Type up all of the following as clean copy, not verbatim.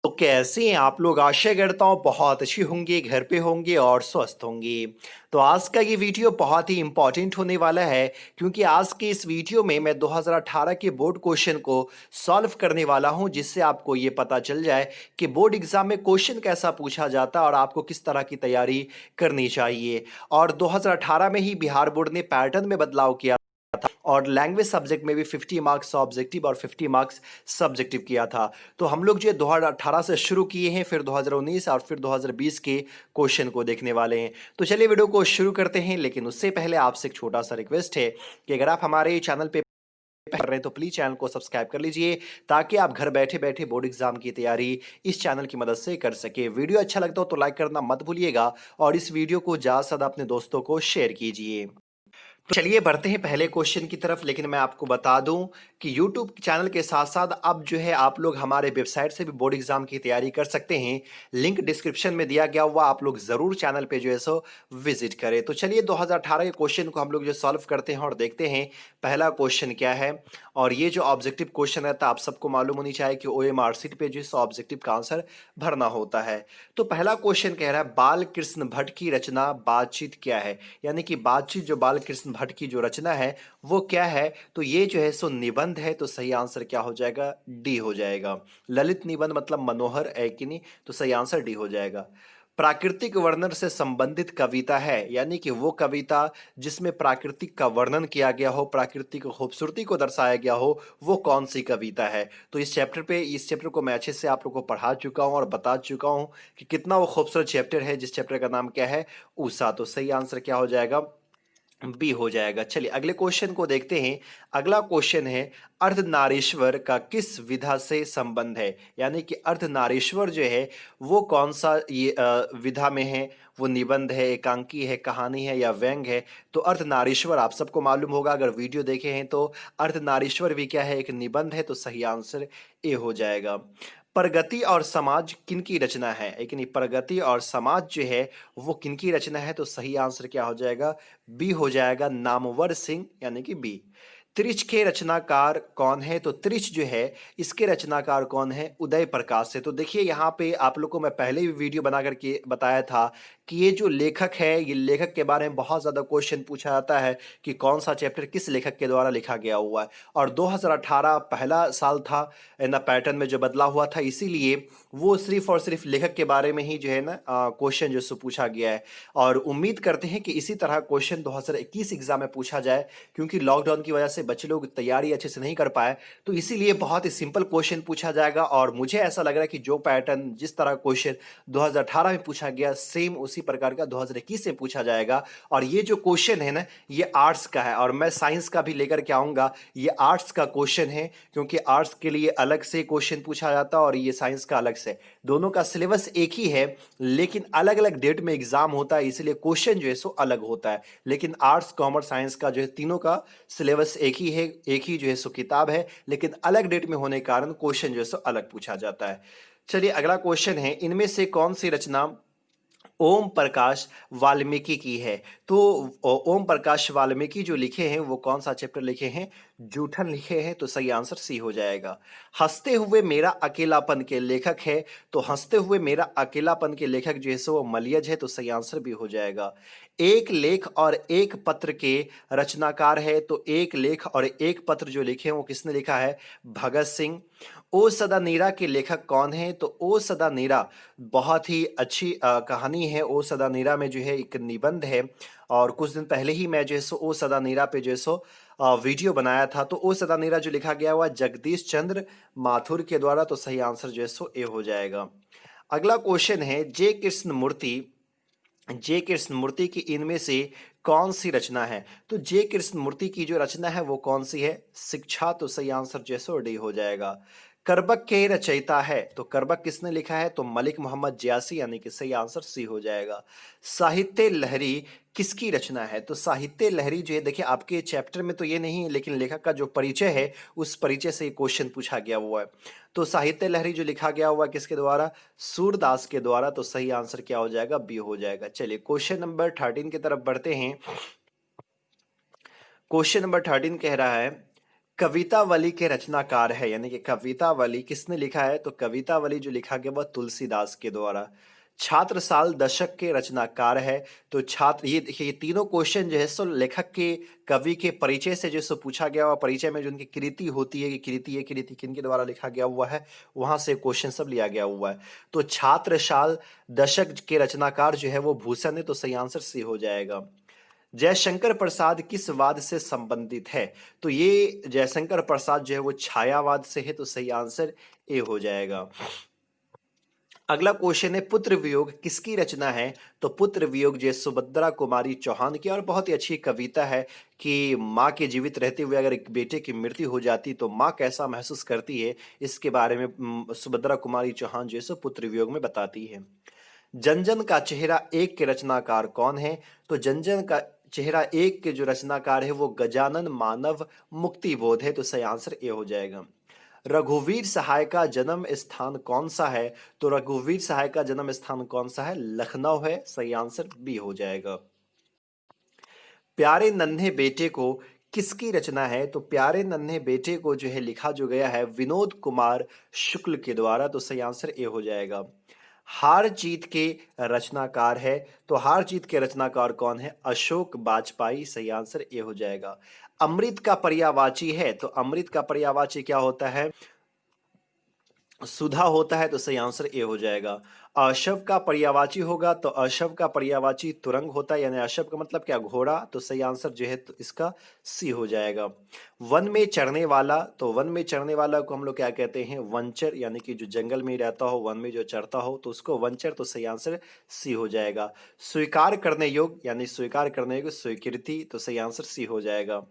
तो कैसे हैं आप लोग? आशा करता हूँ बहुत अच्छी होंगे, घर पे होंगे और स्वस्थ होंगे। तो आज का ये वीडियो बहुत ही इम्पोर्टेंट होने वाला है, क्योंकि आज के इस वीडियो में मैं 2018 के बोर्ड क्वेश्चन को सॉल्व करने वाला हूं, जिससे आपको ये पता चल जाए कि बोर्ड एग्जाम में क्वेश्चन कैसा पूछा जाता है और आपको किस तरह की तैयारी करनी चाहिए। और 2018 में ही बिहार बोर्ड ने पैटर्न में बदलाव किया और लैंग्वेज सब्जेक्ट में भी 50 मार्क्स ऑब्जेक्टिव और 50 मार्क्स सब्जेक्टिव किया था। तो हम लोग जो 2018 से शुरू किए हैं, फिर 2019 और फिर 2020 के क्वेश्चन को देखने वाले हैं। तो चलिए वीडियो को शुरू करते हैं, लेकिन उससे पहले आपसे एक छोटा सा रिक्वेस्ट है कि अगर आप हमारे चैनल पे कर रहे हैं तो प्लीज चैनल को सब्सक्राइब कर लीजिए, ताकि आप घर बैठे बैठे बोर्ड एग्जाम की तैयारी इस चैनल की मदद से कर सके। वीडियो अच्छा लगता हो तो लाइक करना मत भूलिएगा और इस वीडियो को ज्यादा से ज्यादा अपने दोस्तों को शेयर कीजिए। तो चलिए बढ़ते हैं पहले क्वेश्चन की तरफ। लेकिन मैं आपको बता दूं कि YouTube चैनल के साथ साथ अब जो है आप लोग हमारे वेबसाइट से भी बोर्ड एग्जाम की तैयारी कर सकते हैं। लिंक डिस्क्रिप्शन में दिया गया हुआ, आप लोग जरूर चैनल पे जो है सो विजिट करें। तो चलिए 2018 के क्वेश्चन को हम लोग जो सॉल्व करते हैं और देखते हैं पहला क्वेश्चन क्या है। और ये जो ऑब्जेक्टिव क्वेश्चन रहता है, आप सबको मालूम होनी चाहिए कि OMR शीट पे जो है ऑब्जेक्टिव का आंसर भरना होता है। तो पहला क्वेश्चन कह रहा है बाल कृष्ण भट्ट की रचना बातचीत क्या है। यानी कि बातचीत जो बाल कृष्ण भट्ट की जो रचना है वो क्या है। तो ये जो है सो निबंध है, तो सही आंसर क्या हो जाएगा? डी हो जाएगा। ललित निबंध मतलब मनोहर है कि नहीं, तो सही आंसर डी हो जाएगा। प्राकृतिक वर्णन से संबंधित कविता है, यानी कि वो कविता जिसमें प्राकृतिक का वर्णन किया गया हो, प्राकृतिक खूबसूरती को दर्शाया गया हो, वो कौन सी कविता है। तो इस चैप्टर को मैं अच्छे से आप लोगों को पढ़ा चुका हूं और बता चुका हूं कि कितना वो खूबसूरत चैप्टर है, जिस चैप्टर का नाम क्या है? उषा। तो सही आंसर क्या हो जाएगा? बी हो जाएगा। चलिए अगले क्वेश्चन को देखते हैं। अगला क्वेश्चन है अर्धनारीश्वर का किस विधा से संबंध है। यानी कि अर्धनारीश्वर जो है वो कौन सा ये विधा में है। वो निबंध है, एकांकी है, कहानी है या व्यंग है। तो अर्धनारीश्वर आप सबको मालूम होगा, अगर वीडियो देखे हैं तो। अर्धनारीश्वर भी क्या है? एक निबंध है, तो सही आंसर ए हो जाएगा। प्रगति और समाज किनकी रचना है। लेकिन प्रगति और समाज जो है वो किनकी रचना है, तो सही आंसर क्या हो जाएगा? बी हो जाएगा, नामवर सिंह, यानी कि बी। त्रिश के रचनाकार कौन है। तो त्रिश जो है इसके रचनाकार कौन है? उदय प्रकाश है। तो देखिए यहाँ पे आप लोग को मैं पहले भी वीडियो बना करके बताया था कि ये जो लेखक है, ये लेखक के बारे में बहुत ज्यादा क्वेश्चन पूछा जाता है कि कौन सा चैप्टर किस लेखक के द्वारा लिखा गया हुआ है। और 2018 पहला साल था ना, पैटर्न में जो बदलाव हुआ था, इसीलिए वो सिर्फ और सिर्फ लेखक के बारे में ही जो है ना क्वेश्चन जो सो पूछा गया है। और उम्मीद करते हैं कि इसी तरह क्वेश्चन 2021 एग्जाम में पूछा जाए, क्योंकि लॉकडाउन की वजह से बच्चे लोग तैयारी अच्छे से नहीं कर पाए। तो इसीलिए बहुत ही सिंपल क्वेश्चन पूछा जाएगा। और मुझे ऐसा लग रहा है कि जो पैटर्न, जिस तरह क्वेश्चन 2018 में पूछा गया, सेम उसी प्रकार का 2021 में पूछा जाएगा। और ये जो क्वेश्चन है ना, ये आर्ट्स का है और मैं साइंस का भी लेकर के आऊंगा। ये आर्ट्स का क्वेश्चन है, क्योंकि आर्ट्स के लिए अलग से क्वेश्चन पूछा जाता है और ये साइंस का अलग से। दोनों का सिलेबस एक ही है, लेकिन अलग अलग डेट में एग्जाम होता है, इसलिए क्वेश्चन जो है सो अलग होता है। लेकिन आर्ट्स, कॉमर्स, साइंस का जो है तीनों का सिलेबस एक ही है, एक ही जो है सो किताब है, लेकिन अलग डेट में होने के कारण क्वेश्चन जो है सो अलग पूछा जाता है। चलिए अगला क्वेश्चन है, इनमें से कौन सी रचना ओम प्रकाश वाल्मीकि की है। तो ओम प्रकाश वाल्मीकि जो लिखे हैं वो कौन सा चैप्टर लिखे हैं? जूठन लिखे हैं, तो सही आंसर सी हो जाएगा। हंसते हुए मेरा अकेलापन के लेखक है। तो हंसते हुए मेरा अकेलापन के लेखक जो है सो वो मलियज है, तो सही आंसर भी हो जाएगा। एक लेख और एक पत्र के रचनाकार है। तो एक लेख और एक पत्र जो लिखे हैं वो किसने लिखा है? भगत सिंह। ओ सदा नीरा के लेखक कौन है? तो ओ सदा नीरा बहुत ही अच्छी कहानी है। ओ सदा नीरा में जो है एक निबंध है, और कुछ दिन पहले ही मैं जो है सो ओ सदा नीरा पे जो है सो वीडियो बनाया था। तो ओ सदा नीरा जो लिखा गया हुआ जगदीश चंद्र माथुर के द्वारा, तो सही आंसर जो है सो ए हो जाएगा। अगला क्वेश्चन है, जे कृष्ण मूर्ति की इनमें से कौन सी रचना है। तो जे कृष्ण मूर्ति की जो रचना है वो कौन सी है? शिक्षा। तो सही आंसर जो है सो डी हो जाएगा। करबक के रचयिता है। तो करबक किसने लिखा है? तो मलिक मोहम्मद जियासी, यानी कि सही आंसर सी हो जाएगा। साहित्य लहरी किसकी रचना है। तो साहित्य लहरी जो है, देखिए आपके चैप्टर में तो ये नहीं है, लेकिन लेखक का जो परिचय है उस परिचय से क्वेश्चन पूछा गया हुआ है। तो साहित्य लहरी जो लिखा गया हुआ किसके द्वारा? सूरदास के द्वारा। तो सही आंसर क्या हो जाएगा? बी हो जाएगा। चलिए क्वेश्चन नंबर 13 की तरफ बढ़ते हैं। क्वेश्चन नंबर 13 कह रहा है, कवितावली के रचनाकार है, यानी कि कवितावली किसने लिखा है? तो कवितावली जो लिखा गया वह तुलसीदास के द्वारा। छात्रसाल दशक के रचनाकार है। तो छात्र, ये देखिए, ये तीनों क्वेश्चन जो है सो लेखक के, कवि के परिचय से जो सो पूछा गया, और परिचय में जो उनकी कृति होती है कि कृति, ये कृति किनके द्वारा लिखा गया हुआ है, वहां से क्वेश्चन सब लिया गया हुआ है। तो छात्रसाल दशक के रचनाकार जो है वो भूषण है, तो सही आंसर सी हो जाएगा। जयशंकर प्रसाद किस वाद से संबंधित है? तो ये जयशंकर प्रसाद जो है वो छायावाद से है, तो सही आंसर ए हो जाएगा। अगला क्वेश्चन है, पुत्र वियोग किसकी रचना है? तो पुत्र वियोग जो है सुभद्रा कुमारी चौहान की, और बहुत ही अच्छी कविता है कि माँ के जीवित रहते हुए अगर एक बेटे की मृत्यु हो जाती तो माँ कैसा महसूस करती है, इसके बारे में सुभद्रा कुमारी चौहान जो है सो पुत्र वियोग में बताती है। जनजन का चेहरा एक के रचनाकार कौन है? तो जनजन का चेहरा एक के जो रचनाकार है वो गजानन मानव मुक्ति बोध है, तो सही आंसर ए हो जाएगा। रघुवीर सहाय का जन्म स्थान कौन सा है? तो रघुवीर सहाय का जन्म स्थान कौन सा है? लखनऊ है, सही आंसर बी हो जाएगा। प्यारे नन्हे बेटे को किसकी रचना है? तो प्यारे नन्हे बेटे को जो है लिखा जो गया है विनोद कुमार शुक्ल के द्वारा, तो सही आंसर ए हो जाएगा। हार जीत के रचनाकार है, तो हार जीत के रचनाकार कौन है? अशोक बाजपेयी, सही आंसर ए हो जाएगा। अमृत का पर्यायवाची है, तो अमृत का पर्यायवाची क्या होता है? सुधा होता है, तो सही आंसर ए हो जाएगा। अशव का पर्यायवाची होगा, तो अशव का पर्यायवाची तुरंग होता है, यानी अशव का मतलब क्या? घोड़ा, तो सही आंसर जो है तो इसका सी हो जाएगा। वन में चढ़ने वाला, तो वन में चढ़ने वाला को हम लोग क्या कहते हैं? वनचर, यानी कि जो जंगल में रहता हो, वन में जो चढ़ता हो, तो उसको वनचर, तो सही आंसर सी हो जाएगा। स्वीकार करने योग्य, यानी स्वीकार करने योग्य स्वीकृति, तो सही आंसर सी हो जाएगा।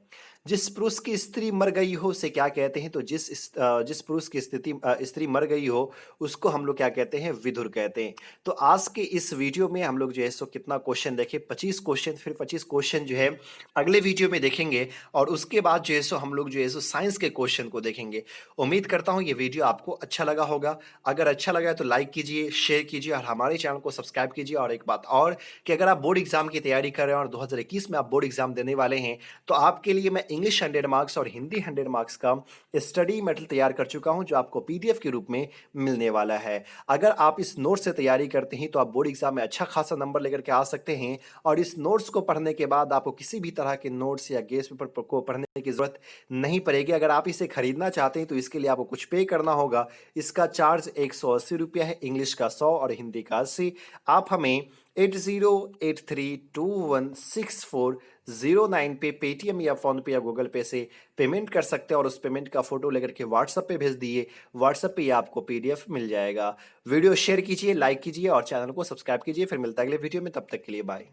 जिस पुरुष की स्त्री मर गई हो उसे क्या कहते हैं? तो जिस पुरुष की स्त्री मर गई हो उसको हम लोग क्या कहते हैं? विधुर कहते हैं। तो आज के इस वीडियो में हम लोग जो है सो कितना क्वेश्चन देखे? 25 क्वेश्चन। फिर 25 क्वेश्चन जो है अगले वीडियो में देखेंगे, और उसके बाद जो है सो हम लोग जो है सो साइंस के क्वेश्चन को देखेंगे। उम्मीद करता हूँ ये वीडियो आपको अच्छा लगा होगा। अगर अच्छा लगा है तो लाइक कीजिए, शेयर कीजिए, और हमारे चैनल को सब्सक्राइब कीजिए। और एक बात और, कि अगर आप बोर्ड एग्जाम की तैयारी कर रहे हैं और 2021 में आप बोर्ड एग्जाम देने वाले हैं, तो आपके लिए मैं इंग्लिश 100 मार्क्स और हिंदी 100 मार्क्स का स्टडी मेटेरियल तैयार कर चुका हूं, जो आपको पीडीएफ के रूप में मिलने वाला है। अगर आप इस नोट से तैयारी करते हैं तो आप बोर्ड एग्जाम में अच्छा खासा नंबर लेकर के आ सकते हैं। और इस नोट्स को पढ़ने के बाद आपको किसी भी तरह के नोट्स या गेस्ट पेपर को पढ़ने की जरूरत नहीं पड़ेगी। अगर आप इसे खरीदना चाहते हैं तो इसके लिए आपको कुछ पे करना होगा। इसका चार्ज 180 रुपया है, इंग्लिश का 100 और हिंदी का 80। आप हमें 8083216409 पे पेटीएम या फोन पे या गूगल पे से पेमेंट कर सकते हैं, और उस पेमेंट का फोटो लेकर के व्हाट्सएप पे भेज दिए। व्हाट्सएप पे आपको पीडीएफ मिल जाएगा। वीडियो शेयर कीजिए, लाइक कीजिए और चैनल को सब्सक्राइब कीजिए। फिर मिलता है अगले वीडियो में, तब तक के लिए बाय।